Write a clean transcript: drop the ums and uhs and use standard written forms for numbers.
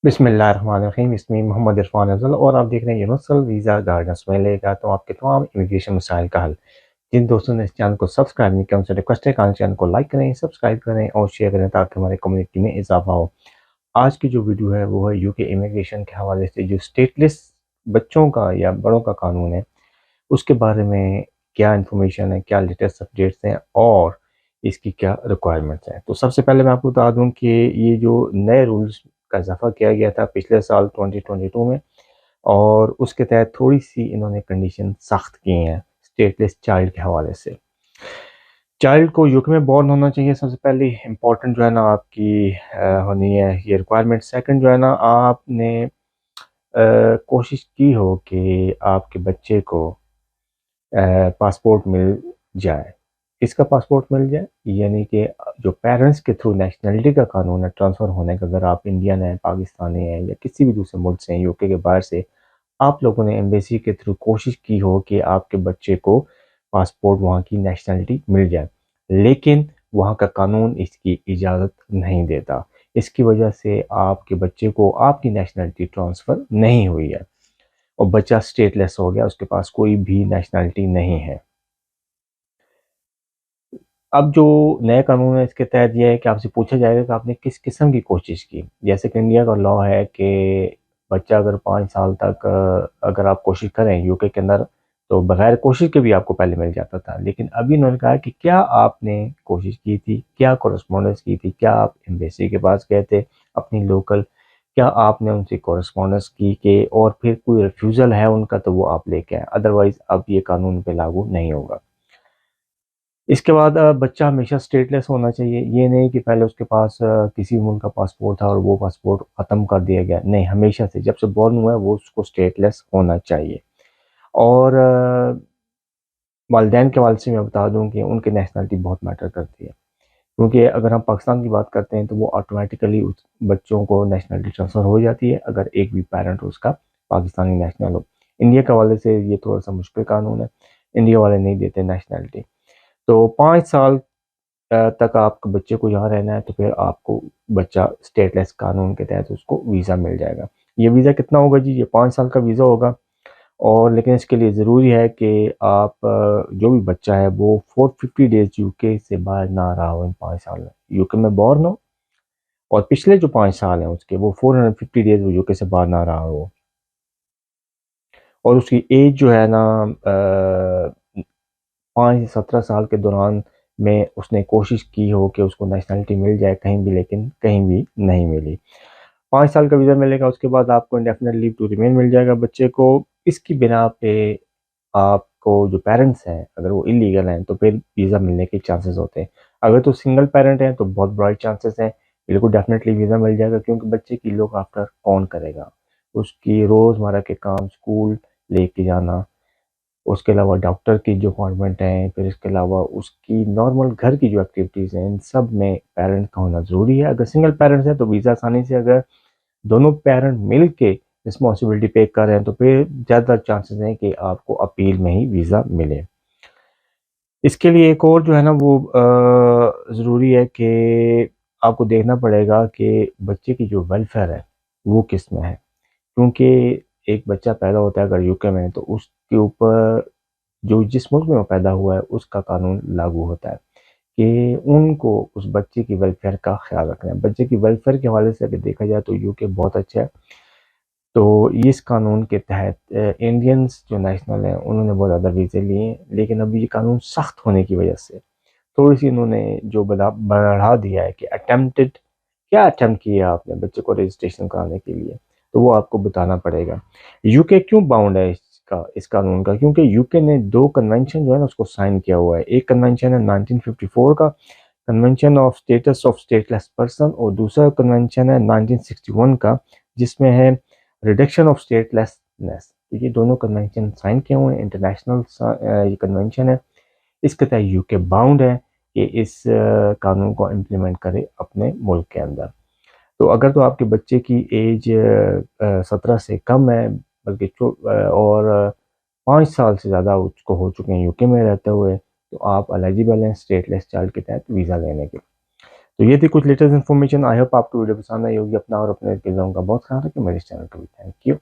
बिस्मिल्लाहिर्रहमानिर्रहीम। इसमें मोहम्मद इरफान अफजल और आप देख रहे हैं यूनिवर्सल वीज़ा गाइडेंस। मैं लेकर आता हूँ आपके तमाम इमिग्रेशन मसाइल का हल। जिन दोस्तों ने इस चैनल को सब्सक्राइब नहीं किया उनसे रिक्वेस्ट है कि चैनल को लाइक करें, सब्सक्राइब करें और शेयर करें ताकि हमारे कम्युनिटी में इजाफा हो। आज की जो वीडियो है वो है यूके इमिग्रेशन के हवाले से जो स्टेटलेस बच्चों का या बड़ों का कानून है उसके बारे में क्या इन्फॉर्मेशन है, क्या लेटेस्ट अपडेट्स हैं और इसकी क्या रिक्वायरमेंट्स हैं। तो सबसे पहले मैं आपको बता दूं कि ये जो नए रूल्स का इजाफा किया गया था पिछले साल 2022 में, और उसके तहत थोड़ी सी इन्होंने कंडीशन सख्त की हैं स्टेटलेस चाइल्ड के हवाले से। चाइल्ड को यूके में बॉर्न होना चाहिए, सबसे पहले इम्पोर्टेंट जो है ना आपकी होनी है ये रिक्वायरमेंट। सेकंड जो है ना आपने कोशिश की हो कि आपके बच्चे को पासपोर्ट मिल जाए। किसका पासपोर्ट मिल जाए, यानी कि जो पेरेंट्स के थ्रू नेशनलिटी का कानून है ट्रांसफ़र होने का, अगर आप इंडियन हैं, पाकिस्तानी हैं या किसी भी दूसरे मुल्क से हैं, यूके के बाहर से, आप लोगों ने एम्बेसी के थ्रू कोशिश की हो कि आपके बच्चे को पासपोर्ट वहाँ की नेशनलिटी मिल जाए, लेकिन वहाँ का कानून इसकी इजाज़त नहीं देता। इसकी वजह से आपके बच्चे को आपकी नेशनलिटी ट्रांसफ़र नहीं हुई है और बच्चा स्टेटलेस हो गया, उसके पास कोई भी नेशनलिटी नहीं है। अब जो नया कानून है इसके तहत यह है कि आपसे पूछा जाएगा कि आपने किस किस्म की कोशिश की। जैसे कि इंडिया का लॉ है कि बच्चा अगर 5 साल तक अगर आप कोशिश करें यूके के अंदर तो बगैर कोशिश के भी आपको पहले मिल जाता था। लेकिन अभी इन्होंने कहा कि क्या आपने कोशिश की थी, क्या कॉरेस्पॉन्डेंस की थी, क्या आप एम्बेसी के पास गए थे अपनी लोकल, क्या आपने उनसे कॉरेस्पॉन्डेंस की कि और फिर कोई रिफ्यूज़ल है उनका तो वो आप लेके आए, अदरवाइज़ अब ये कानून पे लागू नहीं होगा। इसके बाद बच्चा हमेशा स्टेटलेस होना चाहिए। ये नहीं कि पहले उसके पास किसी मुल्क का पासपोर्ट था और वो पासपोर्ट ख़त्म कर दिया गया, नहीं, हमेशा से जब से बॉर्न हुआ है वो उसको स्टेटलेस होना चाहिए। और वालिदैन के हवाले से मैं बता दूं कि उनकी नेशनलिटी बहुत मैटर करती है, क्योंकि अगर हम पाकिस्तान की बात करते हैं तो वो ऑटोमेटिकली उस बच्चों को नेशनलिटी ट्रांसफ़र हो जाती है अगर एक भी पेरेंट उसका पाकिस्तानी नेशनल हो। इंडिया के हवाले से ये थोड़ा सा मुश्किल कानून है, इंडिया वाले नहीं देते नेशनलिटी। तो 5 साल तक आपके बच्चे को यहाँ रहना है तो फिर आपको बच्चा स्टेटलेस कानून के तहत उसको वीज़ा मिल जाएगा। ये वीज़ा कितना होगा जी, ये 5 साल का वीज़ा होगा। और लेकिन इसके लिए ज़रूरी है कि आप जो भी बच्चा है वो 450 डेज़ यूके से बाहर ना रहा हो इन 5 साल में, यूके में बॉर्न हो और पिछले जो 5 साल हैं उसके वो 450 डेज़ वो यूके से बाहर ना रहा हो, और उसकी एज जो है ना 5 से 17 साल के दौरान में उसने कोशिश की हो कि उसको नेशनलिटी मिल जाए कहीं भी, लेकिन कहीं भी नहीं मिली। 5 साल का वीज़ा मिलेगा, उसके बाद आपको इंडेफिनिट लीव टू रिमेन मिल जाएगा बच्चे को। इसकी बिना पे आपको जो पेरेंट्स हैं अगर वो इलीगल हैं तो फिर वीज़ा मिलने के चांसेस होते हैं। अगर तो सिंगल पेरेंट हैं तो बहुत ब्राइट चांसेस हैं, बिल्कुल डेफिनेटली वीज़ा मिल जाएगा, क्योंकि बच्चे की लुक आफ्टर कौन करेगा? उसकी रोज़मर्रा के काम, स्कूल लेके जाना, उसके अलावा डॉक्टर की जो अपॉइंटमेंट है, फिर इसके अलावा उसकी नॉर्मल घर की जो एक्टिविटीज़ हैं, इन सब में पेरेंट का होना ज़रूरी है। अगर सिंगल पेरेंट्स हैं तो वीज़ा आसानी से, अगर दोनों पेरेंट मिल के रिस्पॉन्सिबिलिटी पे कर रहे हैं तो फिर ज़्यादा चांसेस हैं कि आपको अपील में ही वीज़ा मिले। इसके लिए एक और जो है ना वो ज़रूरी है कि आपको देखना पड़ेगा कि बच्चे की जो वेलफेयर है वो किस में है, क्योंकि एक बच्चा पैदा होता है अगर यूके में तो उसके ऊपर जो जिस मुल्क में वो पैदा हुआ है उसका कानून लागू होता है कि उनको उस बच्चे की वेलफेयर का ख्याल रखना है। बच्चे की वेलफेयर के हवाले से अगर देखा जाए तो यूके बहुत अच्छा है। तो इस कानून के तहत इंडियंस जो नेशनल हैं उन्होंने बहुत ज़्यादा वीज़े लिए हैं, लेकिन अभी ये कानून सख्त होने की वजह से थोड़ी सी इन्होंने जो बढ़ा दिया है कि अटेम्प्टेड, क्या अटेम्प्ट किया आपने बच्चे को रजिस्ट्रेशन कराने के लिए, तो वो आपको बताना पड़ेगा। यूके क्यों बाउंड है इस कानून का, क्योंकि यूके ने 2 कन्वेंशन जो है ना उसको साइन किया हुआ है। एक कन्वेंशन है 1954 का, convention of status of stateless person, और दूसरा कन्वेंशन है 1961 का जिसमें है रिडक्शन ऑफ स्टेटलेसनेस। तो ये दोनों कन्वेंशन साइन किए हुए हैं, इंटरनेशनल ये कन्वेंशन है। इसके तहत यूके बाउंड है कि इस कानून को इम्प्लीमेंट करे अपने मुल्क के अंदर। तो अगर तो आपके बच्चे की एज 17 से कम है, बल्कि और 5 साल से ज़्यादा उसको हो चुके हैं यूके में रहते हुए, तो आप एलिजिबल हैं स्टेटलेस चाइल्ड के तहत वीज़ा लेने के। तो ये थी कुछ लेटेस्ट इन्फॉर्मेशन। आई होप आपको वीडियो पसंद आई होगी। अपना और अपने लोगों का बहुत ख्याल रखें। मेरे चैनल को भी थैंक यू।